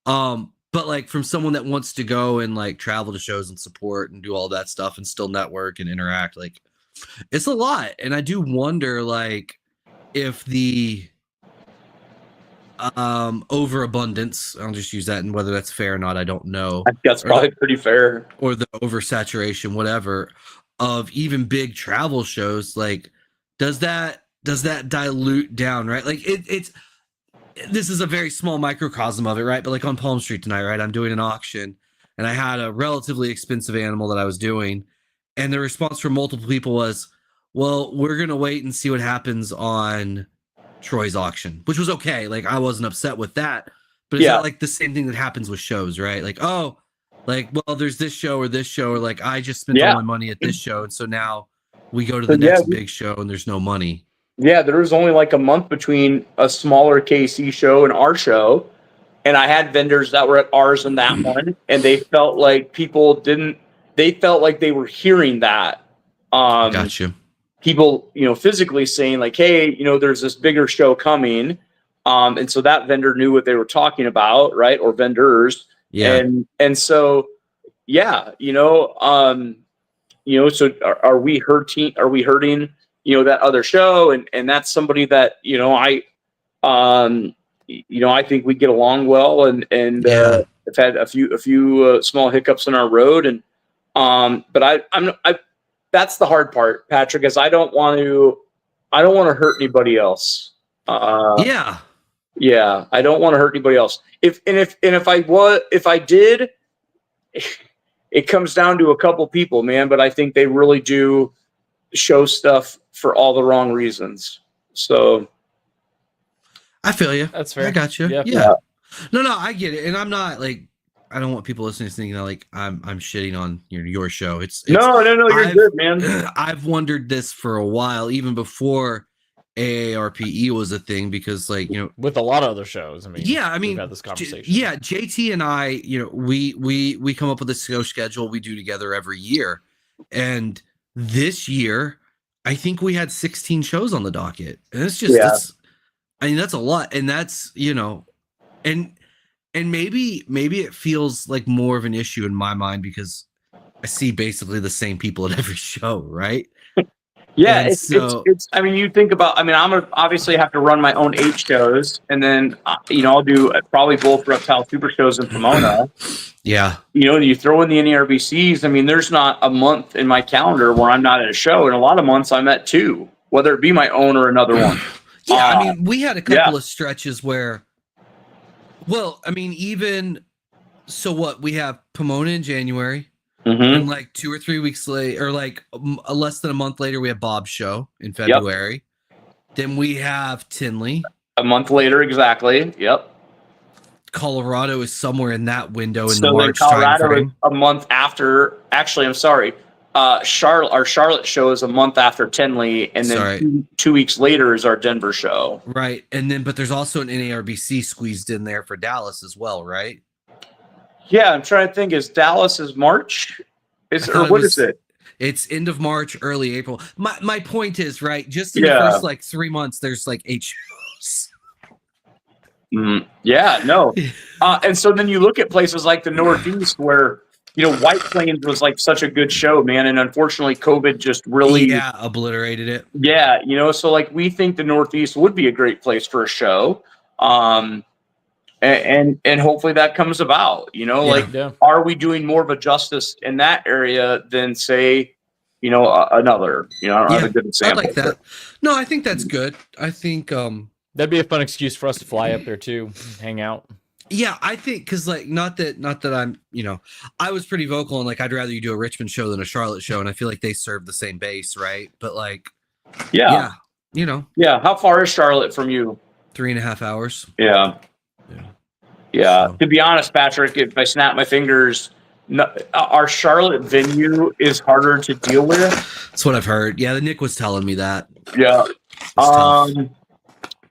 But like, from someone that wants to go and like travel to shows and support and do all that stuff and still network and interact, like, it's a lot. And I do wonder, like, if the overabundance, I'll just use that, and whether that's fair or not, I don't know, I think that's probably pretty fair. or the oversaturation, whatever, of even big travel shows, like, does that dilute down, right? Like, this is a very small microcosm of it, right? But like on Palm Street tonight, right, I'm doing an auction, and I had a relatively expensive animal that I was doing, and the response from multiple people was, well, we're gonna wait and see what happens on Troy's auction, which was okay. Like, I wasn't upset with that, but it's Yeah. not like the same thing that happens with shows, right? Like, oh, like, well, there's this show, or like, I just spent all my money at this show, and so now we go to the But yeah, next big show and there's no money. Yeah, there was only like a month between a smaller KC show and our show. And I had vendors that were at ours and that one, and they felt like they felt like they were hearing that. Got you. People, physically saying like, hey, there's this bigger show coming. And so that vendor knew what they were talking about, right? Or vendors. Yeah. And so, yeah, so are we hurting? Are we hurting, that other show? And that's somebody that, I think we get along well, and Yeah. I've had a few small hiccups in our road, and but I'm that's the hard part, Patrick, is I don't want to hurt anybody else. Yeah. Yeah, I don't want to hurt anybody else. If I did, it comes down to a couple people, man. But I think they really do show stuff for all the wrong reasons. So I feel you. That's fair. I got you. Yeah. Yeah. No, I get it. And I'm not like, I don't want people listening to thinking that like I'm shitting on your show. It's no, you're good, man. I've wondered this for a while, even before AARPE was a thing, because like, With a lot of other shows. we've had this conversation. JT and I, we come up with a show schedule we do together every year. And this year, I think we had 16 shows on the docket. And it's just, that's a lot. And that's, and maybe it feels like more of an issue in my mind because I see basically the same people at every show, right? Yeah, And it's. I mean, you think about. I'm gonna obviously have to run my own 8 shows, and then I'll do probably both Reptile Super shows in Pomona. Yeah. You throw in the NARBCs. I mean, there's not a month in my calendar where I'm not at a show, and a lot of months I'm at 2, whether it be my own or another one. Yeah, I mean, we had a couple of stretches where, well, I mean, even so, what we have Pomona in January, and like 2 or 3 weeks later, or like less than a month later, we have Bob's show in February. Then we have Tinley. A month later, exactly. Yep. Colorado is somewhere in that window in So the March Colorado is timeframe. a month after. Actually, I'm sorry. Our Charlotte show is a month after Tinley, and then 2 weeks later is our Denver show. Right, and then but there's also an NARBC squeezed in there for Dallas as well, right? Yeah, I'm trying to think. Is Dallas March? Is it? It's end of March, early April. My point is, right, just in the first like 3 months, there's like 8 shows. Yeah, no. And so then you look at places like the Northeast where, White Plains was like such a good show, man. And unfortunately, COVID just really obliterated it. Yeah, so like we think the Northeast would be a great place for a show. And hopefully that comes about, are we doing more of a justice in that area than say, another, I don't have a good example. I like that. No, I think that's good. I think, that'd be a fun excuse for us to fly up there too, hang out. Yeah, I think because like not that I'm I was pretty vocal and like I'd rather you do a Richmond show than a Charlotte show, and I feel like they serve the same base, right? But like, yeah, how far is Charlotte from you? 3.5 hours. Yeah. So. To be honest, Patrick, if I snap my fingers, our Charlotte venue is harder to deal with. That's what I've heard. Yeah, the Nick was telling me that. Yeah.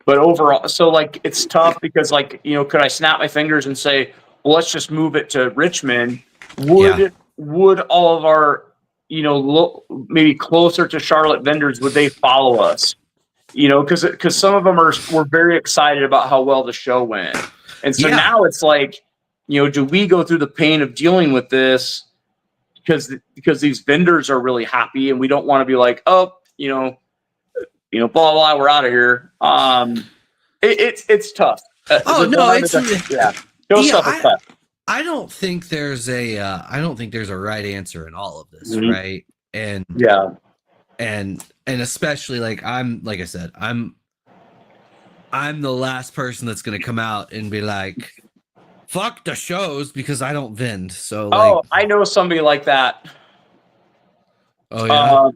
But overall, so like it's tough because like, could I snap my fingers and say, well, let's just move it to Richmond? Would all of our, maybe closer to Charlotte vendors, would they follow us? Because some of them were very excited about how well the show went. And so now it's like, do we go through the pain of dealing with this because these vendors are really happy and we don't want to be like, oh, blah, blah, we're out of here. It's tough. Tough. I don't think there's a right answer in all of this, right? And and especially like like I said, I'm the last person that's gonna come out and be like, fuck the shows because I don't vend. So like, I know somebody like that. Oh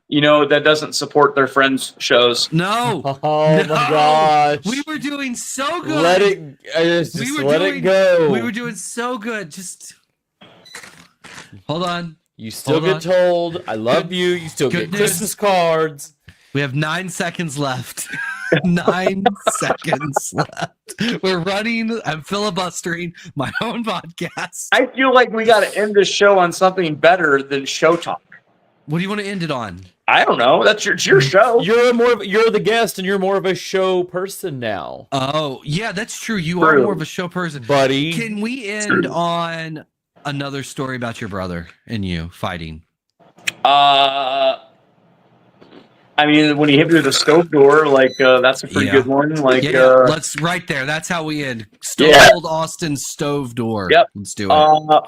yeah, that doesn't support their friends' shows. No. Oh my gosh. We were doing so good. Let it go. We were doing so good. Just hold on. You still get told, I love you. You still get Christmas cards. We have 9 seconds left. 9 seconds left. We're running. I'm filibustering my own podcast. I feel like we got to end this show on something better than show talk. What do you want to end it on? I don't know. That's your show. You're the guest, and you're more of a show person now. Oh, yeah, that's true. You are more of a show person, buddy. Can we end on another story about your brother and you fighting? I mean, when he hit me with the stove door, like that's a pretty good one. Like, let's right there. That's how we end. Old Austin stove door. Yep, let's do it.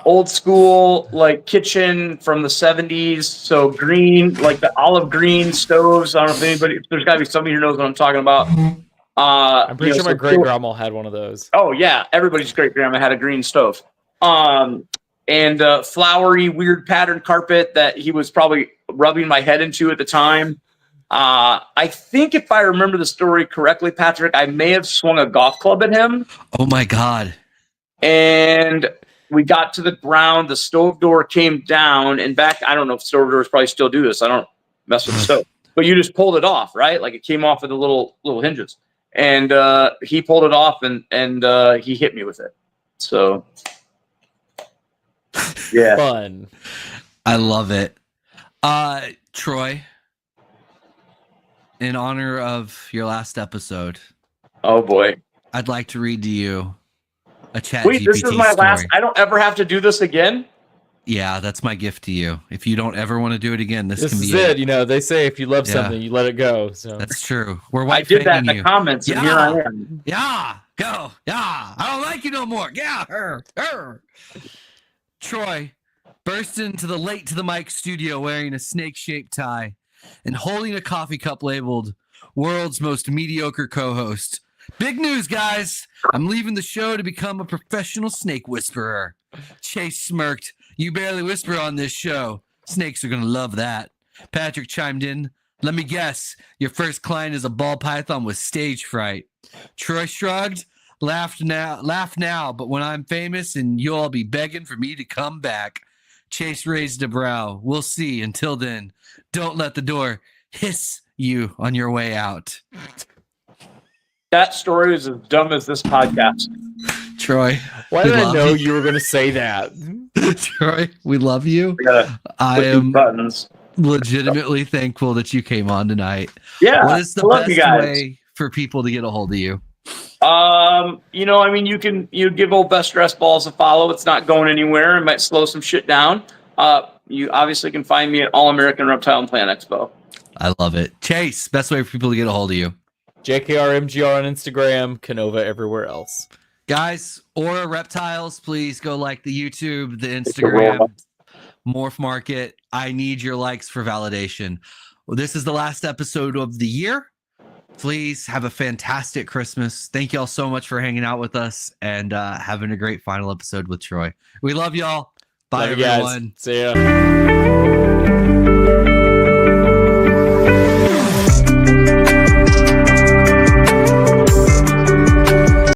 Old school, like kitchen from the 70s. So green, like the olive green stoves. I don't know if anybody. There's got to be somebody who knows what I'm talking about. I'm pretty sure my great grandma had one of those. Oh yeah, everybody's great grandma had a green stove. And flowery, weird pattern carpet that he was probably rubbing my head into at the time. I think if I remember the story correctly, Patrick, I may have swung a golf club at him. Oh my God. And we got to the ground, the stove door came down, and back, I don't know if stove doors probably still do this. I don't mess with the stove. But you just pulled it off, right? Like it came off of the little hinges. And he pulled it off and he hit me with it. So yeah. Fun. I love it. Troy, in honor of your last episode. Oh boy. I'd like to read to you a chat. Wait, this is my last. I don't ever have to do this again? Yeah, that's my gift to you. If you don't ever want to do it again, this can be it. They say if you love something, you let it go. So that's true. I did that in the comments, and here I am. Yeah, go. Yeah, I don't like you no more. Yeah, her. Troy burst into the Late to the Mic studio wearing a snake-shaped tie and holding a coffee cup labeled world's most mediocre co-host. Big news, guys. I'm leaving the show to become a professional snake whisperer. Chase smirked. You barely whisper on this show. Snakes are going to love that. Patrick chimed in. Let me guess. Your first client is a ball python with stage fright. Troy shrugged. Laugh now, but when I'm famous and you'll all be begging for me to come back. Chase raised a brow. We'll see. Until then, don't let the door hiss you on your way out. That story is as dumb as this podcast. Troy, Why we did I love know you. you were going to say that? Troy, we love you. We gotta I put these am buttons. legitimately thankful that you came on tonight. Yeah, What is the I love you best guys. way for people to get a hold of you? You give old Best Dressed Balls a follow. It's not going anywhere. It might slow some shit down. You obviously can find me at All American Reptile and Plant Expo. I love it. Chase, best way for people to get a hold of you. JKRMGR on Instagram, Canova everywhere else. Guys, Aura Reptiles, please go like the YouTube, the Instagram, Morph Market. I need your likes for validation. Well, this is the last episode of the year. Please have a fantastic Christmas. Thank y'all so much for hanging out with us and having a great final episode with Troy. We love y'all. Bye, Love you guys. everyone. See ya.